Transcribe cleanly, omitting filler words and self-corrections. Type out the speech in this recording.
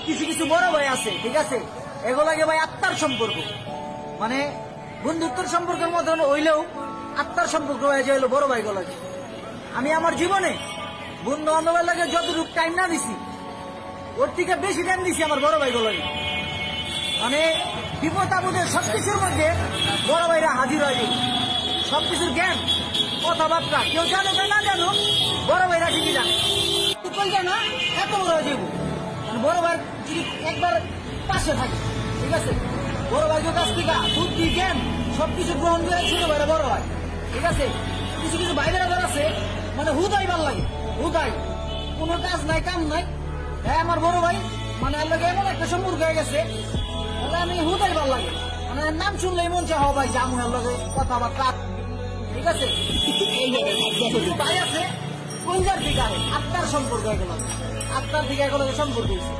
কিছু কিছু বড় ভাই আছে, ঠিক আছে, এগুলাকে ভাই আত্মার সম্পর্ক, মানে বন্ধুত্বের সম্পর্কের মতন হইলেও আত্মার সম্পর্ক হয়ে যায় বড় ভাই গুলাকে। আমি আমার জীবনে বন্ধু বান্ধবের লাগে যতটুকু টাইম না দিছি, ওর থেকে বেশি টাইম দিছি আমার বড় ভাই গুলাকে। মানে বিপদ আপদের সবকিছুর মধ্যে বড় ভাইরা হাজির হয়ে যাবে। সবকিছুর জ্ঞান, কথাবার্তা কেউ জানো বা না জানো, বড় ভাইরা ঠিকই জানে। তুই জানা এত বড় হয়ে যাবো, মানে বড় ভাই যদি একবার পাশে থাকে, ঠিক আছে, বড় ভাই কাছ থেকে বুদ্ধি জ্ঞান সবকিছু গ্রহণ করে ছোট ভাইরা বড় হয়, ঠিক আছে। কিছু কিছু ভাইরা আছে মানে হুদাই ভাল লাগে, হুদাই কোনো কাজ নাই কাম নাই। হ্যাঁ আমার বড় ভাই মানে আল্লাহ এমন একটা সম্পর্ক হয়ে গেছে, আমি হুদাই ভাল লাগে, মানে নাম শুনলেই মন চায় ভাই জামু আল্লাহ কথাবার্তা, ঠিক আছে। ভাই আছে কইজার দিকে আত্মার সম্পর্ক, এগুলো আত্মার দিকে এগুলো সম্পর্ক হয়েছে।